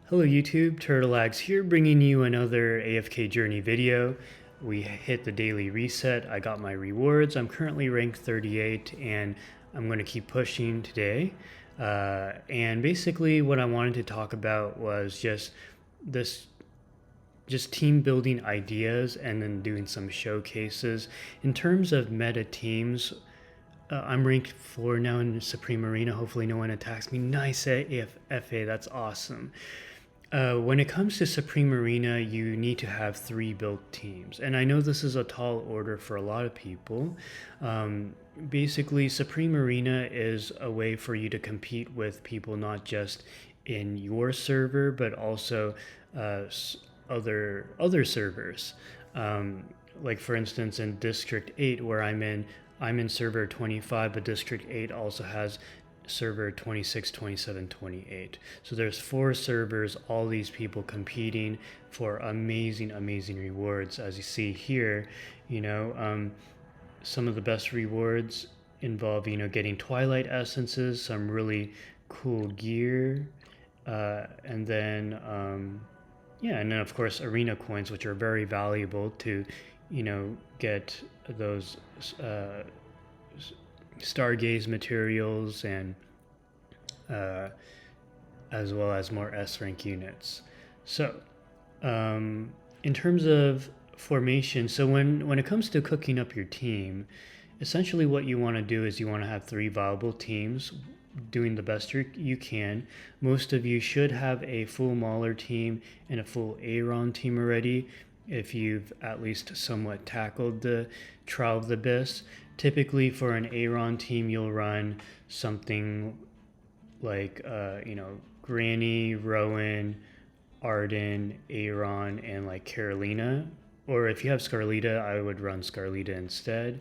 Hello YouTube, Turtleags here bringing you another AFK journey video. We hit the daily reset, I got my rewards, I'm currently ranked 38 and I'm going to keep pushing today. And basically what I wanted to talk about was this just team building ideas and then doing some showcases. In terms of meta teams, I'm ranked 4 now in Supreme Arena. Hopefully no one attacks me. Nice AFFA, that's awesome. When it comes to Supreme Arena, you need to have 3 built teams. And I know this is a tall order for a lot of people. Basically, Supreme Arena is a way for you to compete with people not just in your server, but also other servers. Like for instance, in District 8, where I'm in server 25, but District 8 also has server 26, 27, 28. So there's 4 servers, all these people competing for amazing rewards. As you see here, some of the best rewards involve getting Twilight essences, some really cool gear, and then yeah, and then of course arena coins, which are very valuable to get those stargaze materials and as well as more S rank units. So in terms of formation, so when it comes to cooking up your team, essentially what you want to do is you want to have 3 viable teams doing the best you can. Most of you should have a full Mauler team and a full Aaron team already if you've at least somewhat tackled the Trial of the Abyss. Typically for an Aaron team, you'll run something like, Granny, Rowan, Arden, Aaron, and like Carolina. Or if you have Scarlita, I would run Scarlita instead.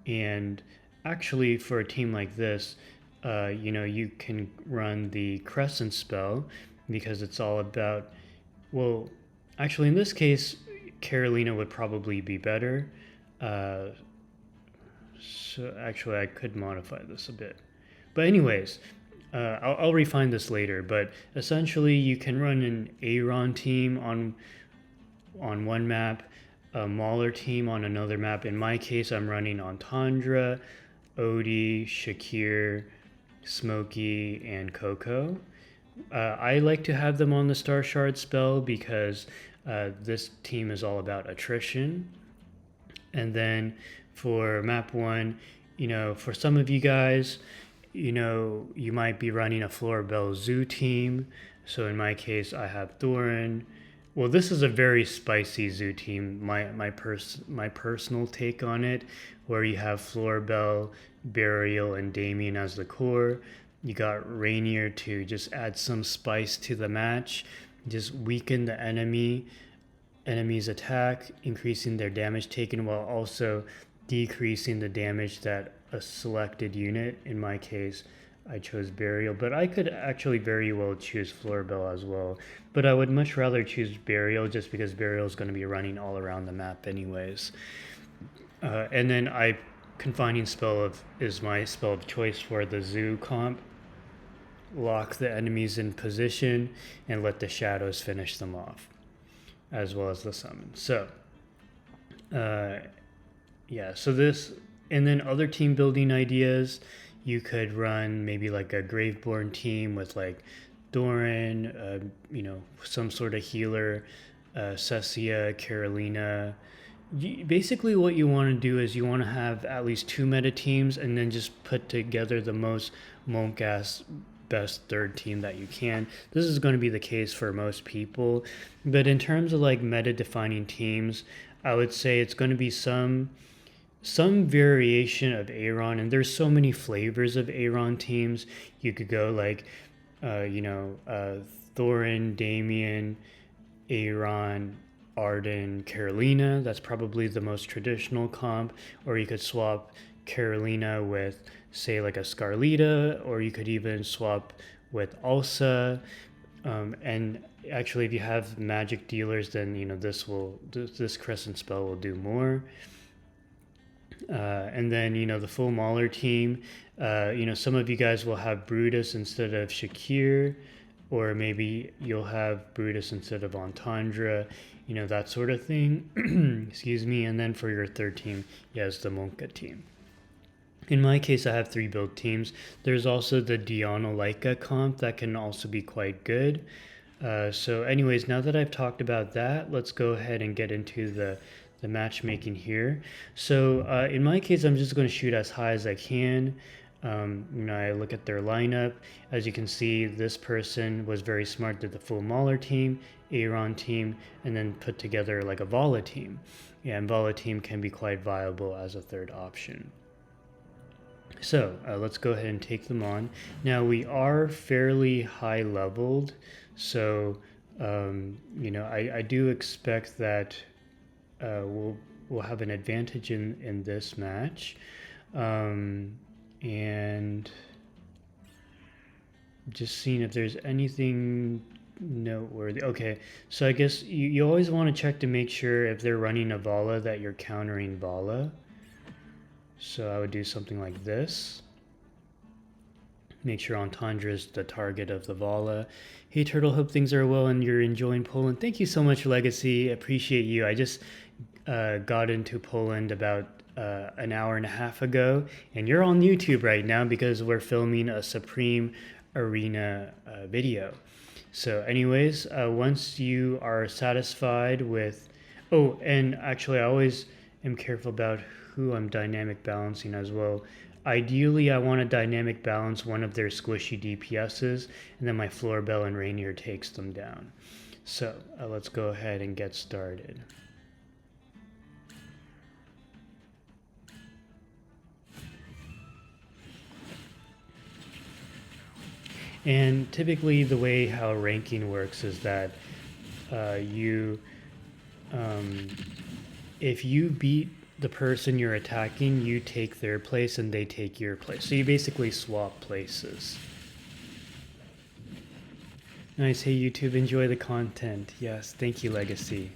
And actually for a team like this, you can run the Crescent spell because it's all about, well, actually in this case, Carolina would probably be better. So actually I could modify this a bit. But anyways, I'll refine this later, but essentially you can run an Aaron team on one map, a Mauler team on another map. In my case, I'm running Entendre, Odie, Shakir, Smokey, and Coco. I like to have them on the Star Shard spell because this team is all about attrition. And then for map 1, for some of you guys, you might be running a Florbell Zoo team. So in my case, I have Thorin. Well, this is a very spicy Zoo team, my personal take on it, where you have Florbell, Burial, and Damien as the core. You got Rainier to just add some spice to the match, just weaken the enemy's attack, increasing their damage taken while also decreasing the damage that a selected unit, in my case I chose Burial, but I could actually very well choose Florbell as well, but I would much rather choose Burial just because Burial is going to be running all around the map anyways. And then Confining Spell is my spell of choice for the Zoo comp. Lock the enemies in position and let the shadows finish them off, as well as the summon. So yeah, so this, and then other team building ideas, you could run maybe like a Graveborn team with like Doran, some sort of healer, Cessia, Carolina. Basically what you want to do is you want to have at least 2 meta teams and then just put together the most monk-ass best 3rd team that you can. This is going to be the case for most people, but in terms of like meta defining teams, I would say it's going to be some variation of Aaron, and there's so many flavors of Aaron teams. You could go like Thorin, Damien, Aaron, Arden, Carolina. That's probably the most traditional comp. Or you could swap Carolina with, say, like a Scarlita, or you could even swap with Ulsa. And actually, if you have magic dealers, then this Crescent spell will do more. And then the full Mauler team. Some of you guys will have Brutus instead of Shakir, or maybe you'll have Brutus instead of Entendre, you know, that sort of thing. Excuse me. And then for your third team, yes, the Monka team. In my case, I have 3 build teams. There's also the Diana Leica comp that can also be quite good. So anyways, now that I've talked about that, let's go ahead and get into the matchmaking here. So in my case, I'm just going to shoot as high as I can. You know, I look at their lineup. As you can see, this person was very smart, did the full Mauler team, Aaron team, and then put together like a Vala team. Yeah, and Vala team can be quite viable as a third option. So let's go ahead and take them on. Now we are fairly high leveled, so you know, I do expect that we'll have an advantage in this match, and just seeing if there's anything noteworthy. Okay, so I guess you always want to check to make sure if they're running a Vala that you're countering Vala. So I would do something like this. Make sure Entendre is the target of the Vala. Hey Turtle, hope things are well and you're enjoying Poland. Thank you so much, Legacy. Appreciate you. I just got into Poland about an hour and a half ago, and you're on YouTube right now because we're filming a Supreme Arena video. So anyways, once you are satisfied with... Oh, and actually I always am careful about who I'm dynamic balancing as well. Ideally, I want to dynamic balance one of their squishy DPSs, and then my Floorbell and Rainier takes them down. So let's go ahead and get started. And typically the way how ranking works is that if you beat the person you're attacking, you take their place and they take your place. So you basically swap places. Nice. Hey YouTube, enjoy the content. Yes, thank you, Legacy.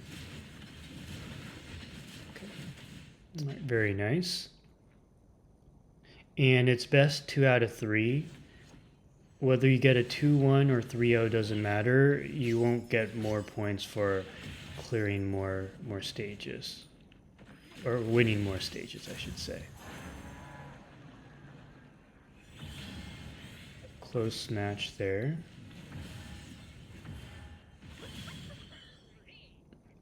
Okay. Right, very nice. And it's best 2 out of 3. Whether you get a 2-1 or 3-0 doesn't matter. You won't get more points for clearing more stages. Or winning more stages, I should say. Close match there.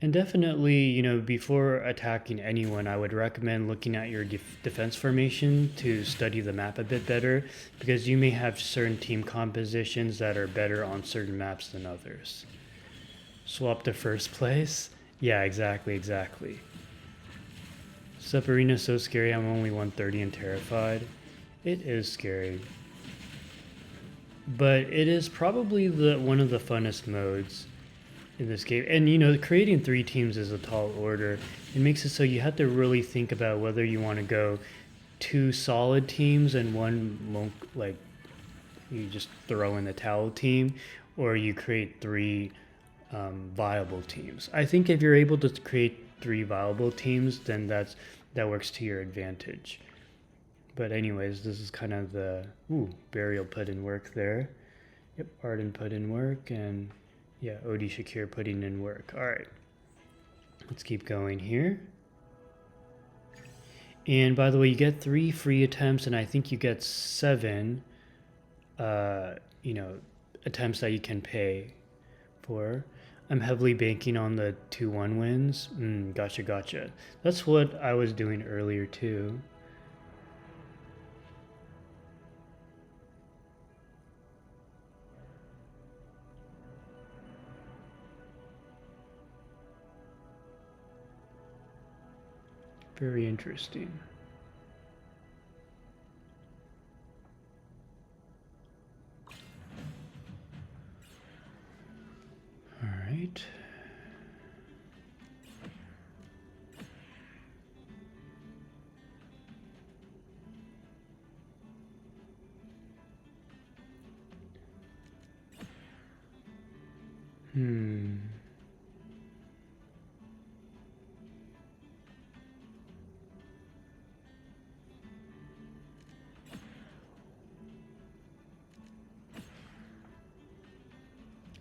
And definitely, you know, before attacking anyone, I would recommend looking at your defense formation to study the map a bit better, because you may have certain team compositions that are better on certain maps than others. Swap to first place? Yeah, exactly. Sup Arena's so scary, I'm only 130 and terrified. It is scary. But it is probably one of the funnest modes in this game. And you know, creating 3 teams is a tall order. It makes it so you have to really think about whether you want to go 2 solid teams and one like you just throw in the towel team, or you create 3 viable teams. I think if you're able to create 3 viable teams, then that works to your advantage. But anyways, this is kind of the... Ooh, Burial put in work there. Yep, Arden put in work, and yeah, Odie Shakir putting in work. All right, let's keep going here. And by the way, you get 3 free attempts, and I think you get 7 you know, attempts that you can pay for. I'm heavily banking on the 2-1 wins. Gotcha. That's what I was doing earlier too. Very interesting. All right.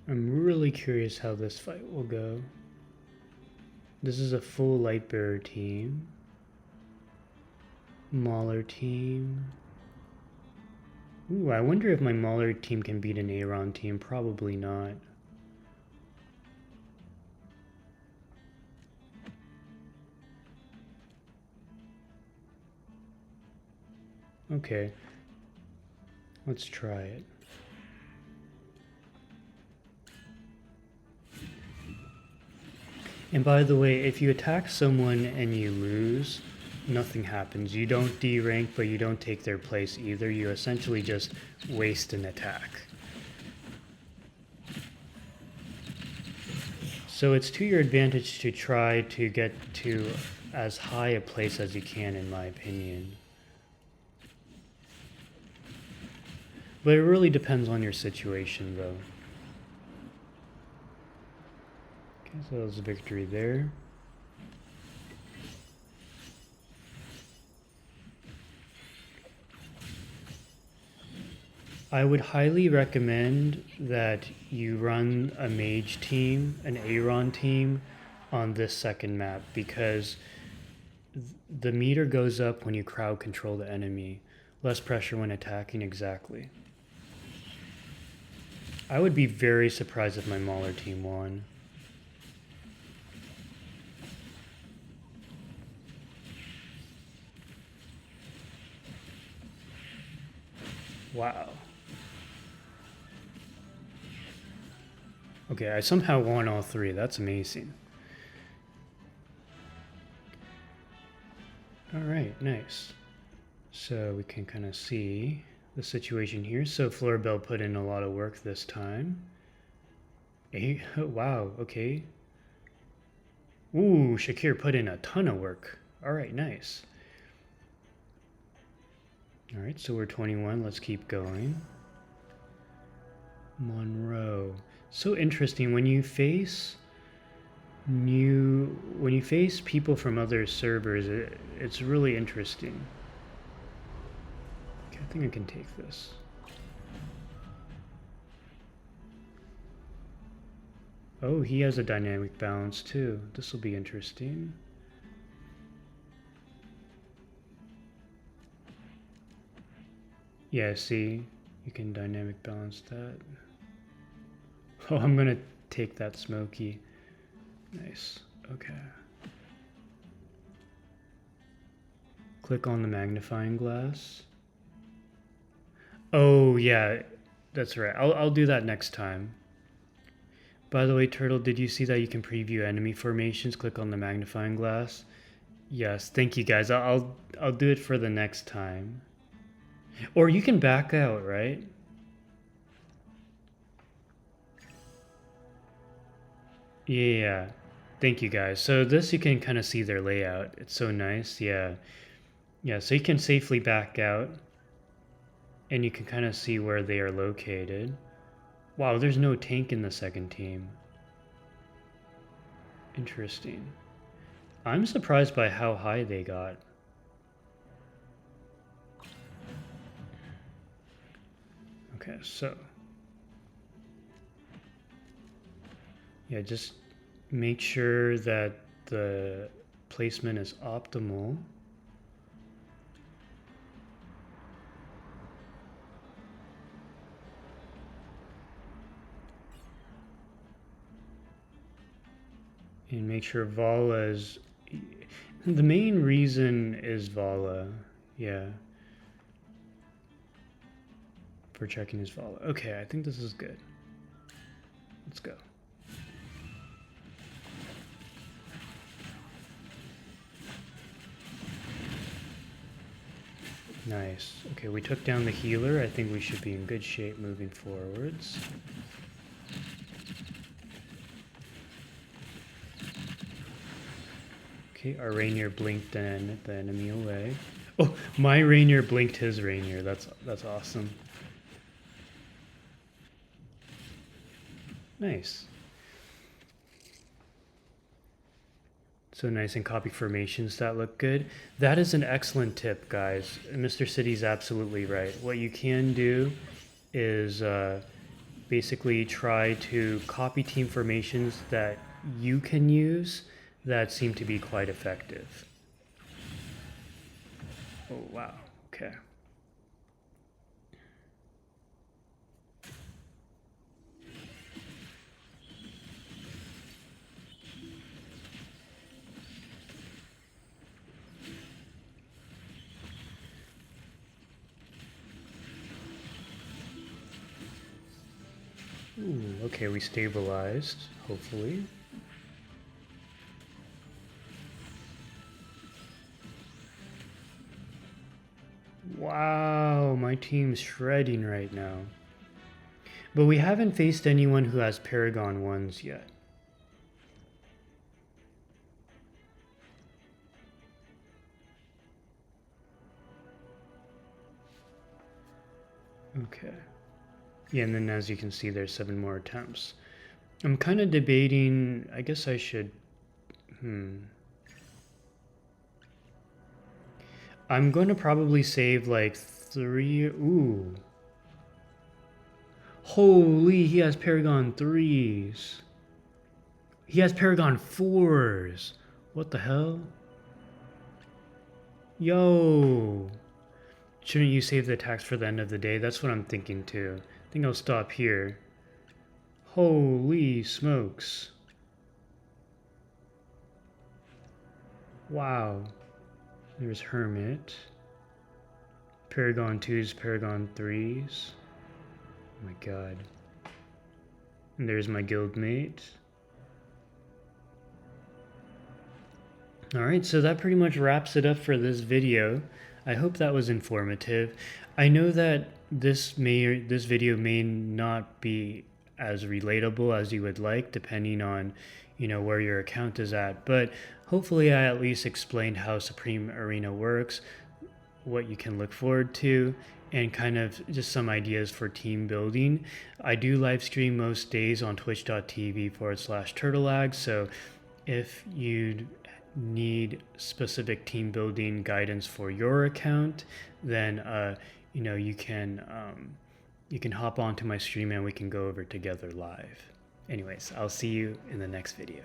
I'm really curious how this fight will go. This is a full light bearer team. Mauler team. Ooh, I wonder if my Mauler team can beat an Aaron team. Probably not. Okay. Let's try it. And by the way, if you attack someone and you lose, nothing happens. You don't D-rank, but you don't take their place either. You essentially just waste an attack. So it's to your advantage to try to get to as high a place as you can, in my opinion. But it really depends on your situation, though. Okay, so that was a victory there. I would highly recommend that you run a mage team, an Aaron team, on this second map, because the meter goes up when you crowd control the enemy. Less pressure when attacking, exactly. I would be very surprised if my Mauler team won. Wow. Okay, I somehow won all three. That's amazing. All right, nice. So we can kind of see the situation here. So Floribel put in a lot of work this time. Wow, okay. Ooh, Shakir put in a ton of work. All right, nice. All right, so we're 21. Let's keep going. Monroe. So interesting. When you face people from other servers, it's really interesting. Okay, I think I can take this. Oh, he has a dynamic balance too. This will be interesting. Yeah, see, you can dynamic balance that. Oh, I'm gonna take that smoky. Nice. Okay. Click on the magnifying glass. Oh yeah, that's right. I'll do that next time. By the way, Turtle, did you see that you can preview enemy formations? Click on the magnifying glass. Yes, thank you guys. I'll do it for the next time. Or you can back out, right? Yeah. Thank you guys. So this you can kind of see their layout. It's so nice. Yeah. Yeah, so you can safely back out and you can kind of see where they are located. Wow, there's no tank in the second team. Interesting. I'm surprised by how high they got. Okay, so yeah, just make sure that the placement is optimal. And make sure Vala is... The main reason is Vala, yeah. For checking his Vala. Okay, I think this is good. Let's go. Nice. Okay, we took down the healer. I think we should be in good shape moving forwards. Okay, our Rainier blinked the enemy away. Oh, my Rainier blinked his Rainier. That's awesome. Nice. So nice and copy formations that look good. That is an excellent tip, guys. Mr. City's absolutely right. What you can do is basically try to copy team formations that you can use that seem to be quite effective. Oh, wow. Okay. Ooh, okay, we stabilized, hopefully. Wow, my team's shredding right now. But we haven't faced anyone who has Paragon 1s yet. Okay. Yeah, and then as you can see, there's 7 more attempts. I'm kind of debating, I guess I should, I'm going to probably save like 3, ooh. Holy, he has Paragon 3s. He has Paragon 4s. What the hell? Yo. Shouldn't you save the attacks for the end of the day? That's what I'm thinking too. I think I'll stop here. Holy smokes. Wow. There's Hermit. Paragon 2s, Paragon 3s. Oh my god. And there's my guildmate. Alright, so that pretty much wraps it up for this video. I hope that was informative. I know that this video may not be as relatable as you would like, depending on, where your account is at, but hopefully I at least explained how Supreme Arena works, what you can look forward to, and kind of just some ideas for team building. I do live stream most days on twitch.tv/turtlelag, so if you need specific team building guidance for your account, then you can hop onto my stream and we can go over together live. Anyways, I'll see you in the next video.